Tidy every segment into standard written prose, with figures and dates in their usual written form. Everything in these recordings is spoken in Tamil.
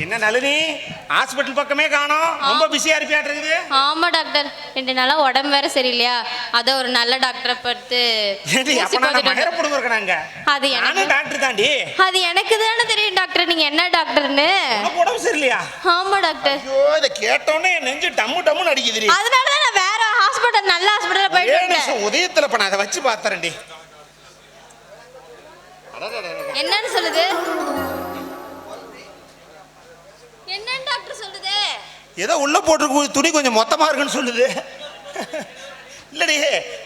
என்ன நளினி, ஹாஸ்பிட்டல் பக்கமே காணோம், ரொம்ப பிஸியா இருப்பியாட்டிருக்குது. ஆமா டாக்டர், 2 நாளா உடம்பு வேற சரியில்லையா, அத ஒரு நல்ல டாக்டரை பார்த்து. அது எனக்கு டாக்டர் தாண்டி, அது எனக்கு தானே தெரியும் டாக்டர், நீங்க என்ன டாக்டர்னு. உடம்பு சரியில்லையா? ஆமா டாக்டர். ஐயோ, இத கேட்டோனே நெஞ்சு டம்மு டம்முன்னு அடிக்குதுடி. அதனால தான் நான் வேற ஹாஸ்பிடல், நல்ல ஹாஸ்பிடல்ல போயிட்டு வந்தேன். உதயத்துல பண்ண அதை வச்சு பார்த்தறேன்டி. என்னன்னு சொல்லுது? என்னன்னு டாக்டர் சொல்லுது? ஏதோ உள்ள போட்டு துணி கொஞ்சம் மொத்தமா இருக்குன்னு சொல்லுது. இல்லடி,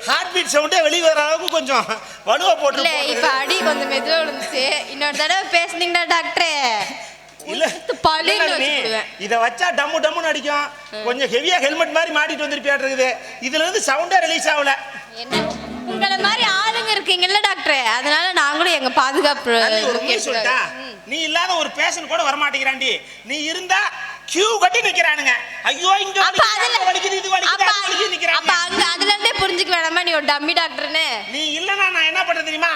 ஹார்ட் பீட் சவுண்டே வெளியே வர அளவுக்கு கொஞ்சம் வலுவா போட்டு. இல்ல, இப்ப அடி கொஞ்சம் மெதுவா விழுந்துச்சு. இன்னொரு தடவை பேசுனீங்கடா டாக்டர், இல்ல இத வச்சா டம்மு டம்முன்னு அடிக்கும். கொஞ்சம் ஹெவியா ஹெல்மெட் மாதிரி மாட்டிட்டு வந்திருப்பியாட்டிருக்குது. இதுல இருந்து சவுண்டே ரிலீஸ் ஆகல. என்ன உங்கள மாதிரி ஆளுங்க இருக்கீங்கல்ல டாக்டர், அதனால நாங்களும் எங்க பாதுகாப்பு. சொல்லிட்டா, நீ இல்லாத ஒரு பேஷண்ட் கூட வர மாட்டேங்கிறாண்டி. நீ இருந்தா கியூ கட்டி நிக்கிறானுங்க. ஐயோ, இங்க வலிக்குது, இது வலிக்குது, அது வலிக்குது நிக்கிறாங்க. அப்ப அங்க அதுல இருந்தே புரிஞ்சுக்க வேணாமா நீ ஒரு டம்மி டாக்டர்னு? நீ இல்லனா நான் என்ன பண்றது தெரியுமா?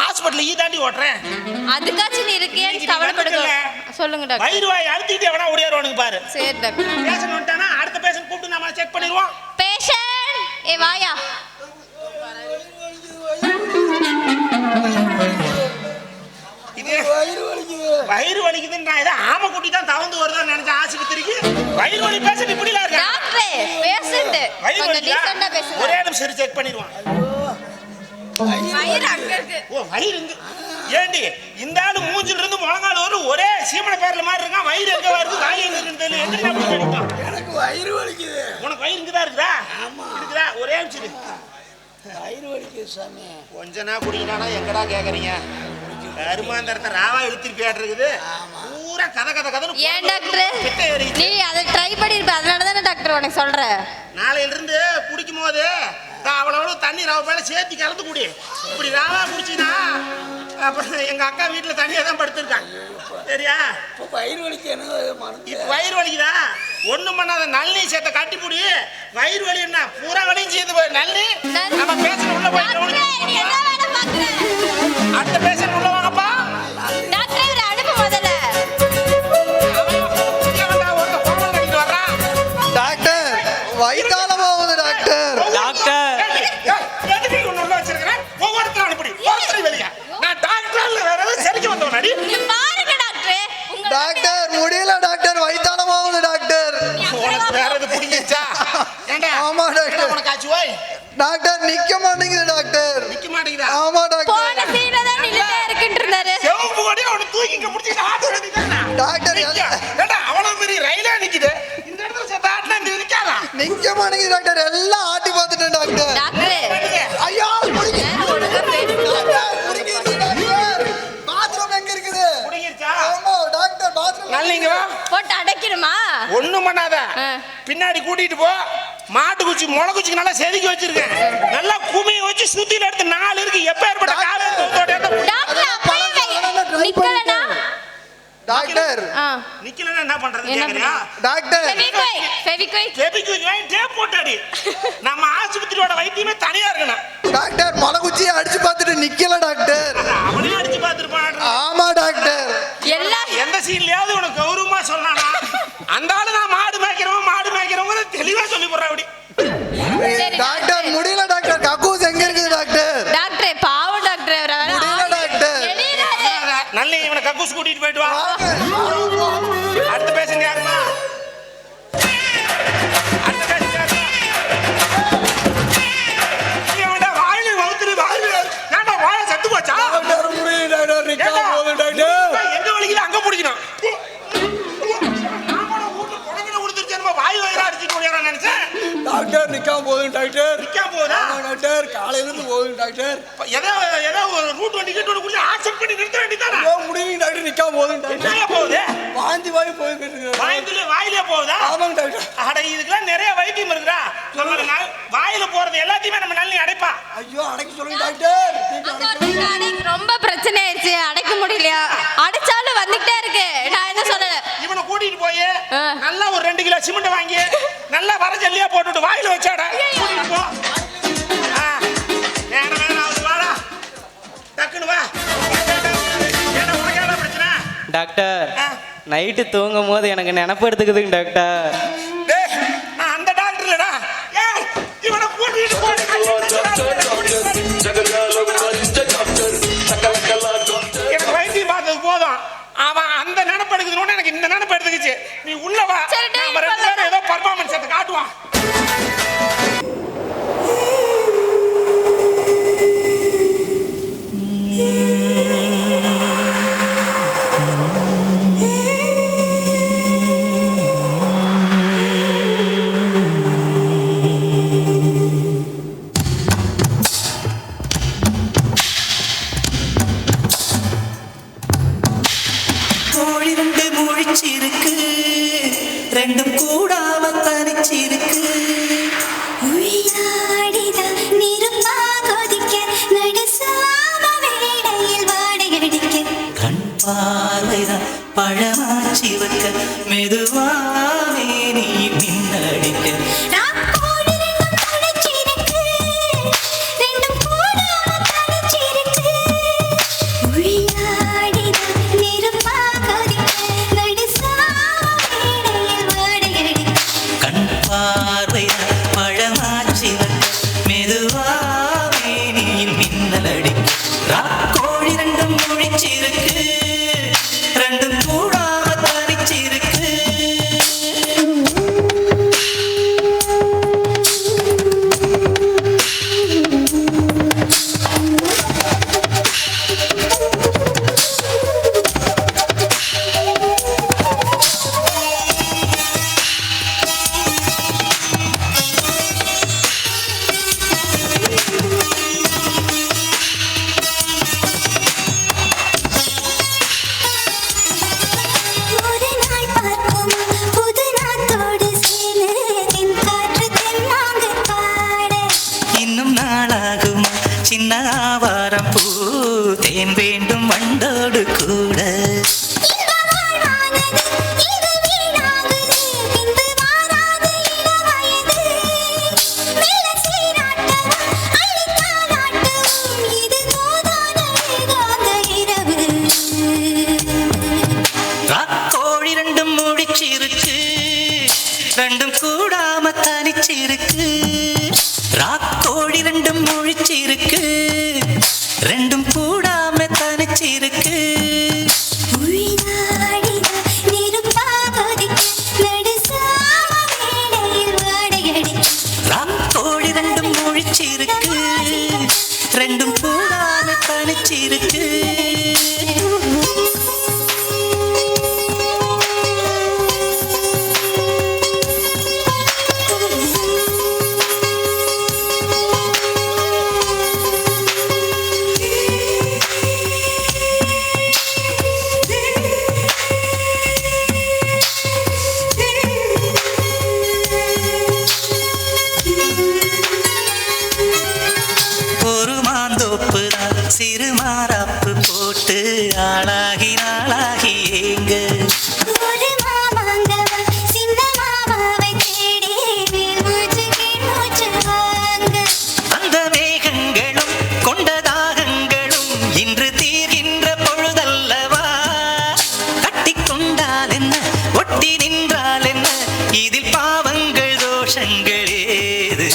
ஹாஸ்பிடல்ல தாண்டி ஓட்றேன். அதுக்காச்சும் நீ இருக்கேன்னு கவலைப்படுங்க. சொல்லுங்க டாக்டர். வயிறு வாய் அழுத்திட்டு எவனா ஓடியாருவானுங்க பாரு. சரி டாக்டர். பேஷண்ட் வந்துட்டானா அடுத்த பேஷண்ட் கூப்பிட்டு நாம செக் பண்ணிடுவோம். பேஷண்ட், ஏ வாயா. வயிறு வலிக்குதுன்னு நான் ஏதோ ஆம குட்டி தான் தவந்து வருதான்னு நினைச்ச ஆஸ்பத்திரிக்கு வயிறு வலி பேஷண்ட் இப்படி எல்லாம் இருக்கா? டாக்டர் பேஷண்ட் கொஞ்சம் டீசன்ட்டா பேசுங்க. ஒரே நிமிஷம் செக் பண்ணிடுவோம். வயிறு அங்க இருக்கு. ஓ, வயிறு இங்க. ஏண்டி இந்த ஆளு மூஞ்சில இருந்து முழங்கால் வர ஒரே சீமனை பேர்ல மாதிரி இருக்கான். வயிறு எங்க வருது, வாய் எங்க இருக்குன்னு தெரியல. எங்க நான் போய் எனக்கு வயிறு வலிக்குது. உனக்கு வயிறு இங்க தான் இருக்குதா? ஆமா இருக்குதா? ஒரே நிமிஷம் வயிறு வலிக்குது சாமி. கொஞ்ச நாள் குடிக்கலாம்னா எங்கடா கேக்குறீங்க? கருமாந்தரத்தை ராவா இழுத்திருப்பியாட்டு இருக்குது. பூரா கதை கதை கதை. ஏன் டாக்டர் நீ அதை ட்ரை பண்ணிருப்ப, அதனால தானே டாக்டர் உனக்கு சொல்றேன். நாளையில இருந்து குடிக்கும் போது அவ்வளவு தண்ணி ரவ மேல சேர்த்து கலந்து குடி. இப்படி ராவா குடிச்சினா அப்புறம் எங்க அக்கா வீட்டுல தண்ணியா தான் படுத்திருக்காங்க. சரியா? வயிறு வலிக்கு இப்ப வயிறு வலிக்குதா? ஒண்ணும் பண்ணாத, நல்லி சேர்த்த கட்டி புடி. வயிறு வலி என்ன பூரா வலியும் செய்து நல்லி. நம்ம பேசணும் உள்ள போய் அடுத்த பேசணும் உள்ள வாங்கப்பா. டாக்டர் இவரை அனுப்பு முதல்ல. டாக்டர் வயித்தால போகுது டாக்டர். டாக்டர் எதுக்கு உள்ள வச்சிருக்கேன்? ஒவ்வொருத்தரும் அனுப்பி ஒவ்வொருத்தரும் வெளியா. நான் டாக்டர்ல வேற ஏதாவது சரிக்கு வந்தவனாடி. நீ பாருங்க டாக்டர். டாக்டர் முடியல டாக்டர், வயித்தால போகுது டாக்டர். உனக்கு வேற எது புடிங்கிச்சா? ஏண்டா? ஆமா டாக்டர். உனக்கு ஆச்சு ஓய். டாக்டர் நிக்க மாட்டேங்குது டாக்டர். நிக்க மாட்டேங்குதா? ஆமா டாக்டர். போன சீன்ல தான் நின்னுட்டே இருக்குன்றாரு. செவப்பு கொடி அவன தூக்கிங்க முடிச்சிட்டு ஆட்ட வேண்டியதானே டாக்டர். ஏண்டா அவ்வளவு பெரிய ரயிலே நிக்குது, இந்த இடத்துல செத்த ஆட்டல இந்த நிக்காதா? நிக்க மாட்டேங்குது டாக்டர், எல்லாம் ஆட்டி பார்த்துட்டேன் டாக்டர். டாக்டர் ஐயோ முடிங்க. ஒழுங்கா பேசுங்க. டாக்டர் பாத்ரூம் எங்க இருக்குது? முடிஞ்சிருச்சா? ஆமா டாக்டர் பாத்ரூம். நல்லீங்க வா. போட்டு அடைக்கணுமா? ஒண்ணும் பண்ணாத, பின்னாடி கூட்டிட்டு போ. மாட்டு குச்சி முளை குச்சிக்கு நல்லா செதுக்கி வச்சிருக்கேன். நல்லா குமிய வச்சு சுத்தில எடுத்து 4 இருக்கு. எப்ப ஏற்பட்ட கால டாக்டர் அப்பவே நிக்கலனா? டாக்டர் நிக்கலனா என்ன பண்றது கேக்குறியா? டாக்டர் ஃபெவிக்விக் வாங்கி டேப் போட்டாடி. நம்ம ஆஸ்பத்திரியோட வைத்தியமே தனியா இருக்கணும். டாக்டர் மலகுச்சியை அடிச்சு பார்த்துட்டு நிக்கல டாக்டர். அவனே அடிச்சு பார்த்திருப்பான். ஆமா டாக்டர். எந்த சீன்லயாவது உனக்கு கௌரவமா சொன்னானா? அந்த ஆளு நான் மாடு மேய்க்கிறவங்க தெளிவா சொல்லி போடுறா. அப்படி டாக்டர் முடியல டாக்டர், கக்கூஸ் எங்க இருக்குது டாக்டர்? டாக்டர் பாவம் டாக்டர், முடியல டாக்டர். நல்ல இவனை கக்கூஸ் கூட்டிட்டு போயிட்டு வா. அடுத்த பேஷண்ட் யாருமா? அடுத்த பேஷண்ட் யாருமா? இவன்டா வாயில வவுத்துரு வாயில. ஏண்டா வாய சத்து போச்சா? டாக்டர் முடியல டாக்டர், நிக்க போகுது டாக்டர். எங்க வலிக்குது அங்க புடிக்கணும். வாய் வயிறா அடிச்சிட்டு ஓடியாரான்னு நினைச்சேன். டாக்டர் நிக்காம போகுது டாக்டர். நிக்காம போகுதா? டாக்டர் காலையில இருந்து போகுது டாக்டர். ஏதோ ஒரு ரூட் வண்டி கிட்ட குடிச்சு ஆக்செப்ட் பண்ணி நிறுத்த வேண்டியதானே? முடியல டாக்டர், நிக்காம போகுது டாக்டர். எங்க போகுது? வாந்தி போயிட்டு இருக்கு. வாயிலே போகுதா? ஆமாங்க டாக்டர். அட இதுக்கெல்லாம் நிறைய வைத்தியம் இருக்குடா. நம்ம வாயில போறது எல்லாத்தையுமே நம்ம நல்லி அடைப்பா. ஐயோ அடைக்க சொல்லுங்க டாக்டர். ரொம்ப பிரச்சனை ஆயிடுச்சு, அடைக்க முடியலையா? அடைச்சாலும் வந்துட்டே இருக்கு. நான் என்ன சொல்றேன், இவனை கூட்டிட்டு போய் நல்லா ஒரு 2 கிலோ சிமெண்ட் வாங்கி நல்லா வர ஜல்லியா போட்டுட்டு வாயில வச்சாடா. கூட்டிட்டு போ. வேணாம் வாடா, டக்குனு வா. என்ன உனக்கு என்ன பிரச்சனை டாக்டர்? நைட்டு தூங்கும் போது எனக்கு நினப்பு எடுத்துக்குதுங்க டாக்டர். டேய், நான் அந்த டாக்டர் இல்லடா. ஏய், இவனை கூட்டிட்டு போடி. எனக்கு வைத்தியம் பார்த்தது போதும். அவன் அந்த நினைப்பு எடுக்குதுன்னு எனக்கு இந்த நினைப்பு எடுத்துக்கிச்சு. நீ உள்ள வா. சரி, டேய், நாம ரெண்டு பேரும் ஏதோ பர்ஃபார்மன்ஸ் எடுத்து காட்டுவான். கோழி ரெண்டு முழிச்சிருக்கு, ரெண்டும் கூடாம தனிச்சிருக்கு. உயிராடிதான் நெருப்பா கொதிக்க, நடுசாம வேளையில் வாடையடிக்க. கண் பார்வைதான் பழமாச்சி வைக்க, மெதுவாவே நீ மின்னடிக்க. ராக்கோடு ரெண்டும் துணைச்சிருக்கு, ரெண்டும் கூடாம தனிச்சிருக்கு. உயிராடிதான் நெருப்பா கொதிக்க, நடுசாம வேளையில் வாடையடிக்க. கண் பார்வைதான் பழமாச்சி வைக்க, மெதுவாவே நீ மின்னலடிக்க. ராக்கோழி ரெண்டும் முழிச்சிருக்கு, ரெண்டும் கூடாம தனிச்சிருக்கு. ஒரு நாள் பார்க்கும் புது நாத்தோடு சேல, தென் காற்று தென்னாங்கு பாட. இன்னும் நாளாகும் சின்ன ஆவாரம் பூ, தேன் வேண்டும் வண்டோடு கூட. இன்ப வாழ்வானது இது வீணாகுது, பின்பு மாறாது இளவயது. மெல்ல சீராட்டவும் அள்ளித்தாலாட்டவும், இது போதான ஏகாந்த இரவு. ராக்கோழி ரெண்டும் முழிச்சிருக்கு, ரெண்டும் கூடாம தனிச்சிருக்கு. ராக்கோழி ரெண்டும் முழிச்சிருக்கு, ரெண்டும் கூடாம தனிச்சிருக்கு. உயிராடிதான் நெருப்பா கொதிக்க, நடுசாம வேளையில் வாடையடிக்க. ராக்கோழி ரெண்டும் முழிச்சிருக்கு, ரெண்டும் கூடாம தனிச்சிருக்கு. ஒரு மாந்தோப்பு தான் சிறு மாறாப்பு போட்டு ஆளாகி நாளாகி ஏங்க. ஒரு மாமாங்கவ சின்ன மாமாவை தேடி மேல்மூச்சு கீழ்மூச்சு வாங்க. அந்த மேகங்களும் கொண்ட தாகங்களும் இன்று தீர்கின்ற பொழுதல்லவா. கட்டிக்கொண்டால் என்ன, ஒட்டி நின்றால் என்ன, இதில் பாவங்கள் தோஷங்கள் ஏது.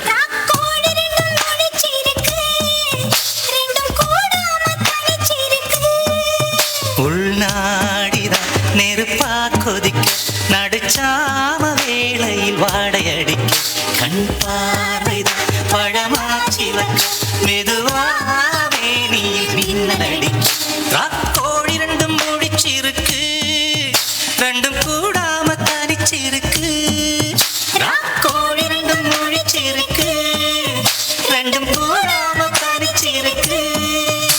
ராக்கோடு ரெண்டும் முழிச்சிருக்கு, ரெண்டும் கூடாம தனிச்சிருக்கு. உள்நாடிதான் நெருப்பா கொதிக்க, நடுச்சாம வேளையில் வாடையடிக்க. கண் பார்வைதான் பழமாச்சி வைக்க, மெதுவாவே நீ மின்னலடிக்க. ராக்கோழி ரெண்டும் முழிச்சிருக்கு, ரெண்டும் கூடாம தனிச்சிருக்கு.